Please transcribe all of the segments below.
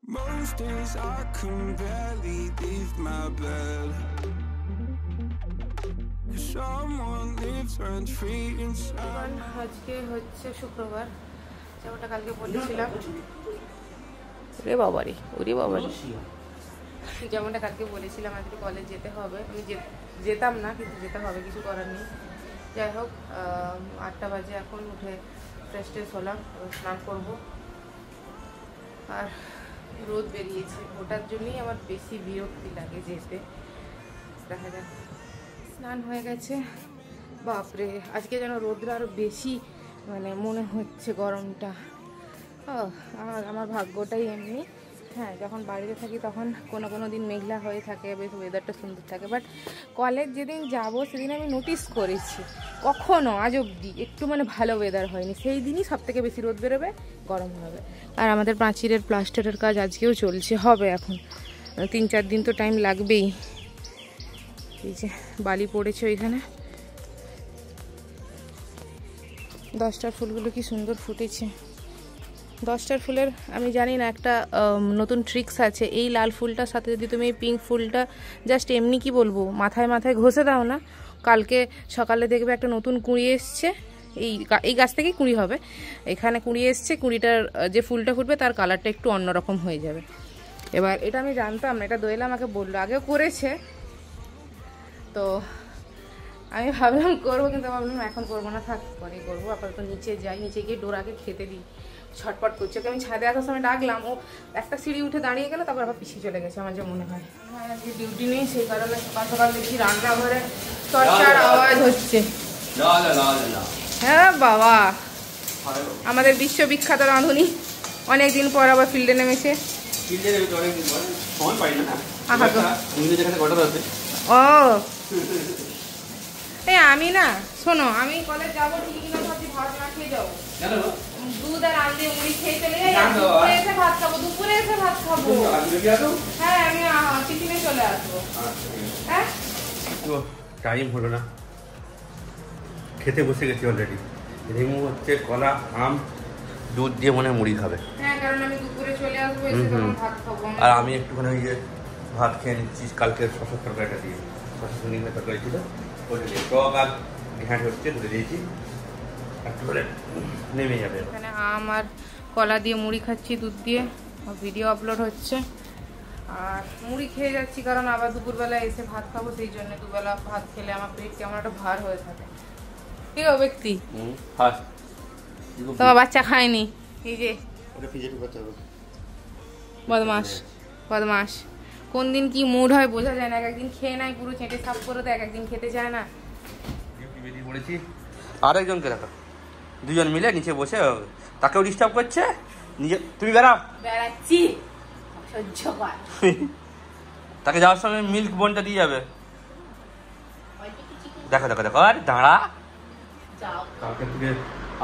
Most days I can barely leave my bed. Someone lives rent free inside. আজকে হচ্ছে শুক্রবার, যেমনটা কালকে বলেছিলাম। ওরে বাবারি যেমনটা কালকে বলেছিলাম আজকে কলেজ যেতে হবে। আমি যেতাম না, কিন্তু যেতে হবে, কিছু করার নেই। যাই হোক, 8টা বাজে এখন, উঠে ফ্রেশ ট্রেশ হলাম, স্নান করবো। আর রোদ বেরিয়েছে, ওটার জন্যই আমার বেশি বিরক্তি লাগে যেতে। দেখা যাক। স্নান হয়ে গেছে। বাপরে, আজকে যেন রোদটা আরো বেশি, মানে মনে হচ্ছে গরমটা। আমার ভাগ্যটাই এমনি। হ্যাঁ, যখন বাড়িতে থাকি তখন কোনো দিন মেঘলা হয়ে থাকে, বেশ ওয়েদারটা সুন্দর থাকে। বাট কলেজ যেদিন যাব সেদিন আমি নোটিস করেছি কখনো আজ অবধি একটু মানে ভালো ওয়েদার হয়নি। সেই দিনই সব থেকে বেশি রোদ বেরোবে, গরম হবে। আর আমাদের প্রাচীরের প্লাস্টারের কাজ আজকেও চলছে, হবে এখন 3-4 দিন তো টাইম লাগবেই। এই যে বালি পড়েছে ওইখানে। 10টার ফুলগুলো কি সুন্দর ফুটেছে। 10টার ফুলের আমি জানি না, একটা নতুন ট্রিক্স আছে। এই লাল ফুলটার সাথে যদি তুমি এই পিঙ্ক ফুলটা জাস্ট এমনি কি বলবো মাথায় ঘষে দাও না, কালকে সকালে দেখবে একটা নতুন কুঁড়ি এসছে। এই গাছ থেকেই কুঁড়ি হবে। এখানে কুঁড়ি এসছে, কুঁড়িটার যে ফুলটা ফুটবে তার কালারটা একটু অন্যরকম হয়ে যাবে। এবার এটা আমি জানতাম না, এটা দোয়েলা আমাকে বললো, আগেও করেছে। তো আমি ভাবলাম করবো, কিন্তু ভাবলাম এখন করবো না, থাক পরে করবো। আপাতত নিচে যাই, নিচে গিয়ে ডোরাকে খেতে দিই। ছটপট করছে, ওকে আমি ছাদে আসার সময় ডাকলাম, ও একটা সিঁড়ি উঠে দাঁড়িয়ে গেল, তারপর আবার পিছিয়ে চলে গেছে আমার যা মনে হয়। হ্যাঁ, আজকে ডিউটি নেই, সেই কারণে সকাল সকাল দেখি রান্নাঘরে চর্চার আওয়াজ হচ্ছে। হ্যাঁ বাবা, আমাদের বিশ্ববিখ্যাত রাঁধুনি অনেকদিন পর আবার ফিল্ডে নেমেছে। ও এই আমি না, শোনো, আমি কলেজ যাবো ঠিকই, কিনা ভাবছি ভাত না খেয়ে যাবো। দুধ আর আলু দিয়ে মুড়ি খেয়ে চলে যাই, দুপুরে এসে ভাত খাবো। হ্যাঁ, আমি টিফিনে চলে আসবো। হ্যাঁ, টাইম হলো না, খেতে বসে গেছি অলরেডি। রিমু হচ্ছে কলা, আম, দুধ দিয়ে মনে মুড়ি খাবে। হ্যাঁ, কারণ আমি দুপুরে চলে আসবো, এসে তখন ভাত খাবো। আর আমি একটুখানি ওই যে ভাত খেয়ে নিচ্ছি কালকে শশার তরকারিটা দিয়ে। শশা শনিবার তরকারি ছিল, ওইটা দিয়ে টক আর ঘ্যাঁট হচ্ছে, ধরে দিয়েছি, একটু করে নেমে যাবে। এখানে আম আর কলা দিয়ে মুড়ি খাচ্ছি দুধ দিয়ে, ভিডিও আপলোড হচ্ছে। আর মুড়ি খেয়ে যাচ্ছি কারণ আবার দুপুরবেলা এসে ভাত খাবো, সেই জন্য দুবেলা ভাত খেলে আমার পেট কেমন একটা ভার হয়ে থাকে। ঠিক আছে ব্যক্তি, তোমার বাচ্চা খায়নি, এই যে বদমাস। কোন দিন কি মুড হয় বোঝা যায় না। একদিন খেয়ে নাই পুরো চেটে সাফ করে দেয়, একদিন খেতে চায় না। আরেকজনকে রাখা, দুজন মিলে নিচে বসে তাকেও ডিস্টার্ব করছে। নিজে তুমি বেড়াও, বেড়াচ্ছি, সহ্য কর। তাকে যাওয়ার সময় মিল্ক বোনটা দিয়ে যাবে। দেখো আর দাঁড়া, কালকে থেকে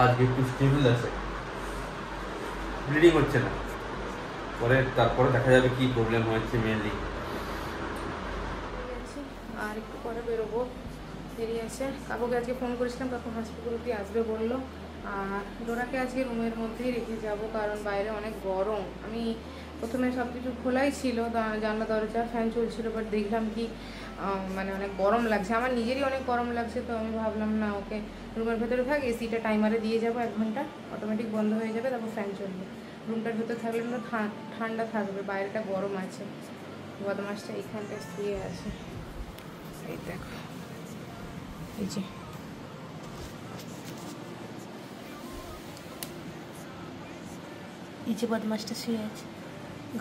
আজকে একটু স্টেবল আছে, ব্লিডিং হচ্ছে না। তারপরে দেখা যাবে কি প্রবলেম হচ্ছে মেনলি। আর একটু পরে বেরোবো, দেরি আছে। কাকুকে আজকে ফোন করেছিলাম, কাকু হসপিটাল দিয়ে আসবে বললো। আর ডোরাকে আজকে রুমের মধ্যেই রেখে যাব, কারণ বাইরে অনেক গরম। আমি প্রথমে সব কিছু খোলাই ছিল, জানলা দরজা, ফ্যান চলছিল, বাট দেখলাম কি মানে অনেক গরম লাগছে, আমার নিজেরই অনেক গরম লাগছে। তো আমি ভাবলাম না, ওকে রুমের ভেতরে থাক, এসিটা টাইমারে দিয়ে যাবো, 1 ঘন্টা অটোমেটিক বন্ধ হয়ে যাবে, তারপর ফ্যান চলবে। রুমটার ভেতর থাকলে না ঠান্ডা থাকবে, বাইরেটা গরম আছে। বদমাসটা এইখানটা শুয়ে আছে, এই দেখো, এই যে বদমাসটা শুয়ে আছে,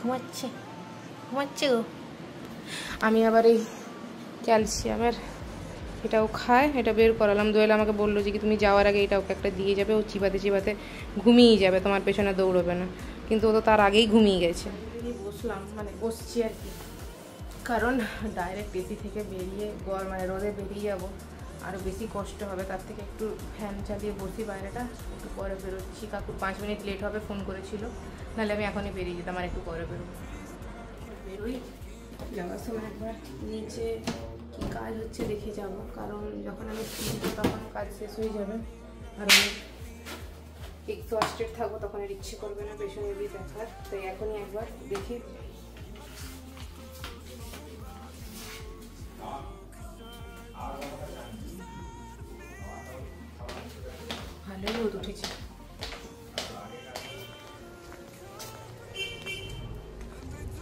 ঘুমাচ্ছে গো। আমি আবার এই ক্যালসিয়ামের এটাও খায়, এটা বের করালাম। দোয়েল আমাকে বললো যে কি তুমি যাওয়ার আগে এটা ওকে একটা দিয়ে যাবে, ও চিবাতে ঘুমিয়ে যাবে, তোমার পেছনে দৌড়বে না। কিন্তু ও তো তার আগেই ঘুমিয়ে গেছে। বসলাম, মানে বসছি আর কি, কারণ ডাইরেক্ট এসি থেকে বেরিয়ে মানে রোদে বেরিয়ে যাবো, আরও বেশি কষ্ট হবে। তার থেকে একটু ফ্যান চালিয়ে বসি বাইরেটা, একটু পরে বেরোচ্ছি। কাকু 5 মিনিট লেট হবে ফোন করেছিল, নাহলে আমি এখনই বেরিয়ে যেতাম, আর একটু পরে বেরোই। যাওয়ার সময় একবার নিচে কি কাজ হচ্ছে দেখে যাব, কারণ যখন আমি ফিরবো তখন কাজ শেষ হয়ে যাবে। আর এক্সস্টেড থাকবো, তখন আর ইচ্ছে করবে না পেছনে দিয়ে দেখার। তাই এখনই একবার দেখি। ভালোই রোদ উঠেছে।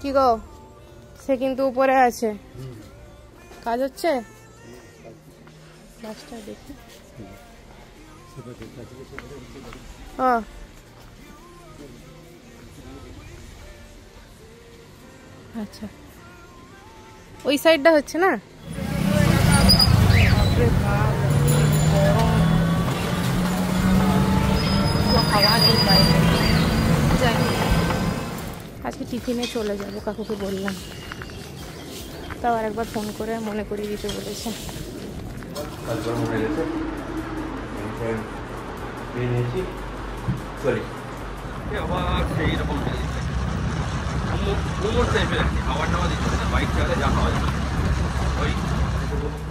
কি গো, সে কিন্তু উপরে আছে, কাজ হচ্ছে। গাছটা দেখি। আচ্ছা, ওই সাইডটা হচ্ছে না। আজকে টিফিনে চলে যাবো, কাকুকে বললাম, তাও আর একবার ফোন করে মনে করিয়ে দিতে বলেছে।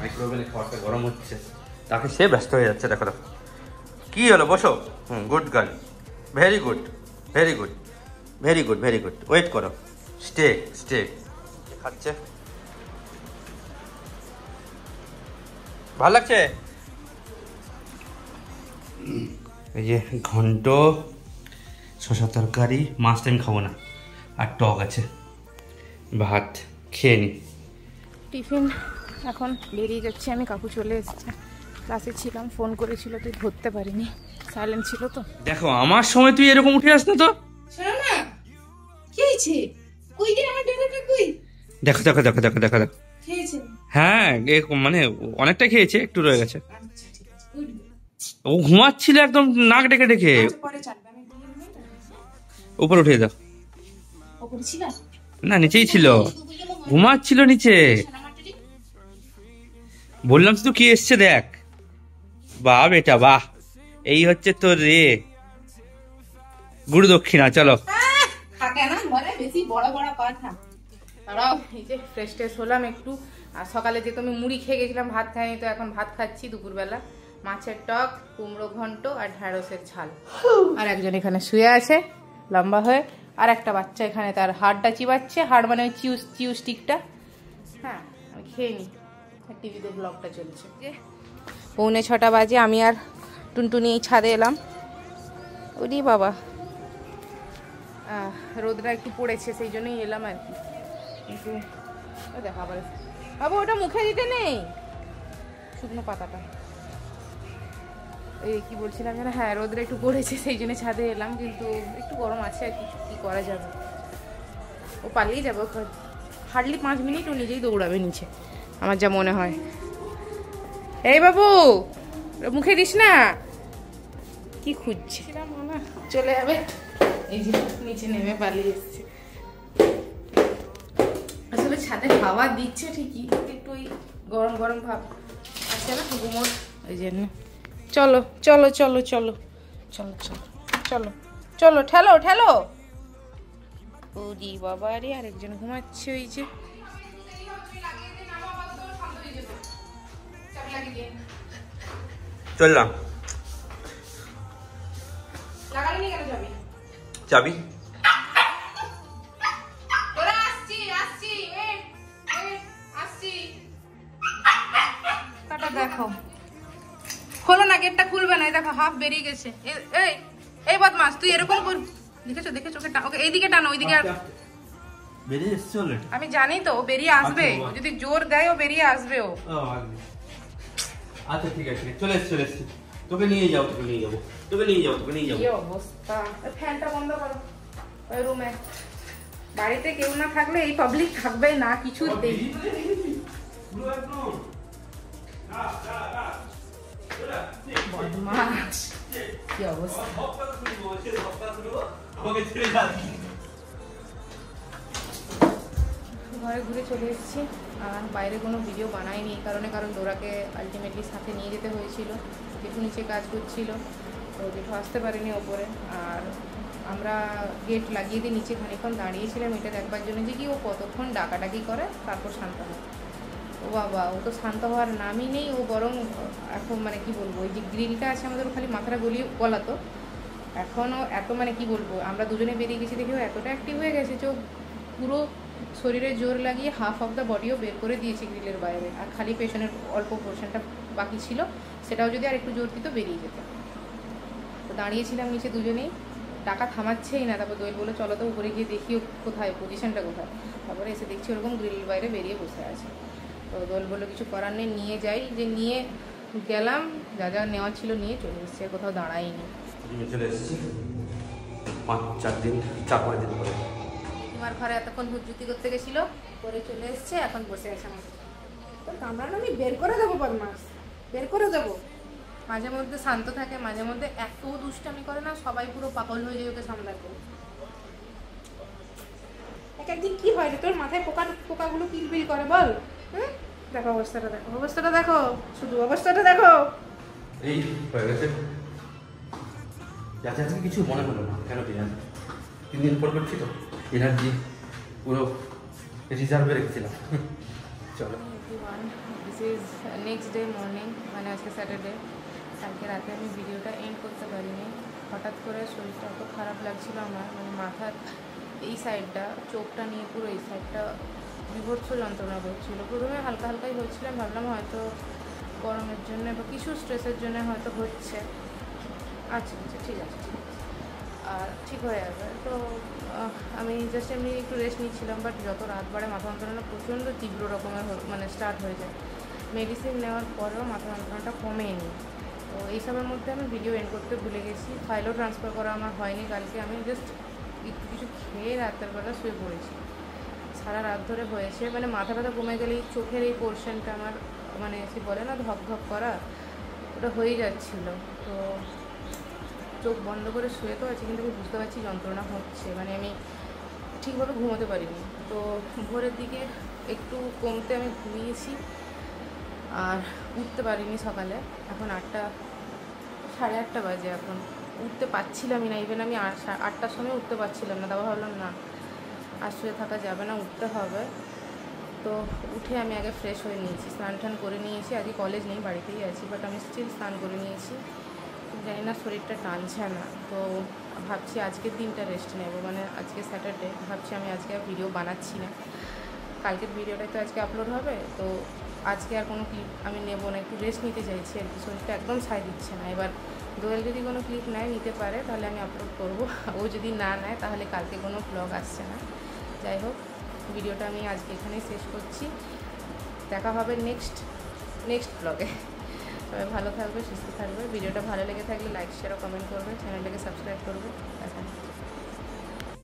মাইক্রোওভেনে খাবারটা গরম হচ্ছে, তাকে সে ব্যস্ত হয়ে যাচ্ছে। দেখো দেখো কি হলো, বসো। Good girl, very good very good very good very good. Wait করো, স্টে স্টে। খাচ্ছে, ভালো লাগছে। এই যে ঘন্ট, শসা তরকারি, মাছটা আমি খাবো না, আর টক আছে, ভাত খেয়ে নি। টিফিন এখন বেরিয়ে যাচ্ছি আমি, কাকু চলে এসেছে। ক্লাসে ছিলাম, ফোন করেছিল, তুই ধরতে পারিনি, সাইলেন্ট ছিল তো। দেখো আমার সময় তুই এরকম উঠে আস না তো। শোনো না, কি হয়েছে? কই দিন আমার ডেটাটা কই? দেখো দেখো দেখো দেখো দেখো দেখো। খেয়েছে? হ্যাঁ, মানে অনেকটা খেয়েছে, একটু রয়ে গেছে। আচ্ছা ঠিক আছে, গুড। ও ঘুমাচ্ছিল একদম নাক ডেকে ডেকে। পরে চালবে, আমি উপরে উঠিয়ে দাও। ওপরে ছিল না, নিচেই ছিল, ঘুমাচ্ছিল নিচে। বললাম তো কি এসছে দেখ। বাহ বেটা বাহ, এই হচ্ছে তোর রে গুরু দক্ষিণা। চলো থাকে না ঘরে বেশি বড় বড় কথা। তারাও এই যে ফ্রেশ ট্রেশ হলাম একটু। আর সকালে যে তুমি মুড়ি খেয়ে গেছিলাম, ভাত খাইনি, তো এখন ভাত খাচ্ছি দুপুরবেলা। মাছের টক, কুমড়ো ঘন্ট আর ঢ্যাঁড়সের ঝাল। আর একজন এখানে শুয়ে আছে লম্বা হয়ে, আর একটা বাচ্চা এখানে তার হাড়টা চিবাচ্ছে। হাড় মানে ওই চিউ স্টিকটা। হ্যাঁ, আমি খেয়ে নিই, টিভিতে ব্লগটা চলছে। 6:45 বাজে, আমি আর টুনটুনি এই ছাদে এলাম। ওরে বাবা, রোদটা একটু পড়েছে, সেই জন্যই এলাম আর কি। কিন্তু দেখা আবার বাবু, ওটা মুখে দিতে নেই, শুকনো পাতাটা। এই কি বলছিলাম যেন, হ্যাঁ রোদটা একটু পড়েছে, সেই জন্য ছাদে এলাম। কিন্তু একটু গরম আছে আর কি করা যাবে। ও পালিয়ে যাবে, হার্ডলি 5 মিনিট ও নিজেই দৌড়াবে নিচে, আমার যা মনে হয়। এই বাবু, মুখে দিস না। কি খুঁজছিলাম না, চলে যাবে। এই যে নিচে নেমে পালিয়ে এসছে। আসলে ছাদে হাওয়া দিচ্ছে ঠিকই, একটু ওই গরম গরম ভাব আছে না গুমোট, ওই জন্য। চলো চলো চলো চলো চলো চলো চলো চলো, ঠেলো ঠেলো। ওরে বাবা রে, আরেকজন ঘুমাচ্ছে ওই যে। চললাম। চাবি দেখো, খোলো না, গেটটা খুলবে না। দেখো হাফ বেরিয়ে গেছে। এই বদমাস, তুই এরকম কর। দেখেছো দেখেছো, ওকে এইদিকে টানো, ওইদিকে। বেরিয়ে এসছে অলরেডি। আমি জানি তো ও বেরিয়ে আসবে, যদি জোর দেয় ও বেরিয়ে আসবে। ও আচ্ছা ঠিক আছে, চলে এসছি চলে এসছি। তোকে নিয়ে যাও, তোকে নিয়ে যাবো, তোকে নিয়ে যাবো, তোকে নিয়ে যাবো। কি অবস্থা, ফ্যানটা বন্ধ করো ওই রুমে। বাড়িতে কেউ না থাকলে এই পাবলিক থাকবে না কিছুতেই। বদমাস, কি অবস্থা। ঘরে ঘুরে চলে এসেছি, আর বাইরে কোনো ভিডিও বানাইনি এই কারণে, কারণ ডোরাকে আলটিমেটলি সাথে নিয়ে যেতে হয়েছিল। জেঠু নিচে কাজ করছিল, তো জেঠু আসতে পারেনি ওপরে। আর আমরা গেট লাগিয়ে দিয়ে নিচে খানিক্ষণ দাঁড়িয়েছিলাম এটা দেখবার জন্য যে কি ও কতক্ষণ ডাকাডাকি করে, তারপর শান্ত হয়। ও বাবা, ও তো শান্ত হওয়ার নামই নেই। ও বরং এখন মানে কি বলবো, ওই যে গ্রিলটা আছে আমাদের, খালি মাথাটা গলিয়ে গলাতো, এখনও এত মানে কি বলবো, আমরা দুজনে বেরিয়ে গেছি দেখেও এতটা অ্যাক্টিভ হয়ে গেছে, চোখ পুরো শরীরে জোর লাগিয়ে হাফ অফ দ্য বডিও বের করে দিয়েছি গ্রিলের বাইরে, আর খালি পেছনের অল্প পোর্শনটা বাকি ছিল, সেটাও যদি আর একটু জোর দিত বেরিয়ে যেত। তো দাঁড়িয়েছিলাম নিচে দুজনেই, টাকা থামাচ্ছেই না। তারপর দোয়েল বলে চলো তো উপরে গিয়ে দেখি কোথায় পজিশনটা কোথায়। তারপরে এসে দেখছি ওরকম গ্রিলের বাইরে বেরিয়ে বসে আছে। তো দোয়েল বললো কিছু করার নেই, নিয়ে যাই। যে নিয়ে গেলাম, যা যা নেওয়া ছিল নিয়ে চলে এসেছি, কোথাও দাঁড়াইনি। চলে এসেছি 4-5 দিন পরে। তোমার ঘরে এতক্ষণ হুজ্জুতি করতে গেছিল, পরে চলে এসছে, এখন বসে আছে আমার। তো কামড়ানো আমি বের করে দেবো, বদমাস বের করে দেবো। মাঝে মধ্যে শান্ত থাকে, মাঝে মধ্যে এত দুষ্টামি করে না, সবাই পুরো পাগল হয়ে যায় ওকে সামলাতে। একদিন কি হয় রে তোর মাথায়, পোকাগুলো কিলবিল করে বল। দেখো অবস্থাটা, দেখো অবস্থাটা, দেখো শুধু অবস্থাটা দেখো। এই হয়ে গেছে, যাতে আজকে কিছু মনে হলো না, কেন কি জানি 3 দিন পর করছি তো, এনার্জি পুরো রিজার্ভে রেখেছিলাম। চলো, this is next day morning, মানে আজকে স্যাটারডে। কালকে রাতে আমি ভিডিওটা এন্ড করতে পারিনি, হঠাৎ করে শরীরটা এত খারাপ লাগছিল আমার, মানে মাথার এই সাইডটা, চোখটা নিয়ে পুরো এই সাইডটা বিভৎস যন্ত্রণা করছিল। প্রথমে হালকা হালকাই হচ্ছিল, ভাবলাম হয়তো গরমের জন্য বা কিছু স্ট্রেসের জন্য হয়তো হচ্ছে। আচ্ছা আচ্ছা ঠিক আছে, আর ঠিক হয়ে যাবে। তো আমি জাস্ট এমনি একটু রেস্ট নিচ্ছিলাম, বাট যত রাত বাড়ে মাথা যন্ত্রণা প্রচণ্ড তীব্র রকমের মানে স্টার্ট হয়ে যায়। মেডিসিন নেওয়ার পরেও মাথা যন্ত্রণাটা কমেনি। তো এইসবের মধ্যে আমি ভিডিও এন্ড করতে ভুলে গেছি, ফাইলও ট্রান্সফার করা আমার হয়নি কালকে। আমি জাস্ট একটু কিছু খেয়ে রাতের বেলা শুয়ে পড়েছি। সারা রাত ধরে হয়েছে, মানে মাথা ব্যথা কমে গেলেই চোখের এই পোর্শনটা আমার, মানে সে বলে না ধপ ধপ করা, ওটা হয়ে যাচ্ছিল। তো চোখ বন্ধ করে শুয়ে তো আছি, কিন্তু আমি বুঝতে পারছি যন্ত্রণা হচ্ছে, মানে আমি ঠিকভাবে ঘুমোতে পারিনি। তো ভোরের দিকে একটু কমতে আমি ঘুমিয়েছি, আর উঠতে পারিনি সকালে। এখন 8:30 বাজে, এখন উঠতে পারছিলামই না। ইভেন আমি 8টার সময় উঠতে পারছিলাম না। তারপর ভাবলাম না, আর শুয়ে থাকা যাবে না, উঠতে হবে। তো উঠে আমি আগে ফ্রেশ হয়ে নিয়েছি, স্নান টান করে নিয়েছি। আজকে কলেজ নেই, বাড়িতেই আছি, বাট আমি স্টিল স্নান করে নিয়েছি। জানি না শরীরটা টানছে না, তো ভাবছি আজকের দিনটা রেস্ট নেব, মানে আজকে স্যাটারডে। ভাবছি আমি আজকে আর ভিডিও বানাচ্ছি না, কালকের ভিডিওটাই তো আজকে আপলোড হবে। তো আজকে আর কোনো ক্লিপ আমি নেবো না, একটু রেস্ট নিতে চাইছি আর কি, শরীরটা একদম সায় দিচ্ছে না। এবার দোয়েল যদি কোনো ক্লিপ নেয়, নিতে পারে, তাহলে আমি আপলোড করবো। ও যদি না নেয়, তাহলে কালকে কোনো ব্লগ আসছে না। যাই হোক, ভিডিওটা আমি আজকে এখানেই শেষ করছি। দেখা হবে নেক্সট ব্লগে। সবাই ভালো থাকবে, সুস্থ থাকবে। ভিডিওটা ভালো লেগে থাকলে লাইক, শেয়ার ও কমেন্ট করবে, চ্যানেলটাকে সাবস্ক্রাইব করবে। দেখা।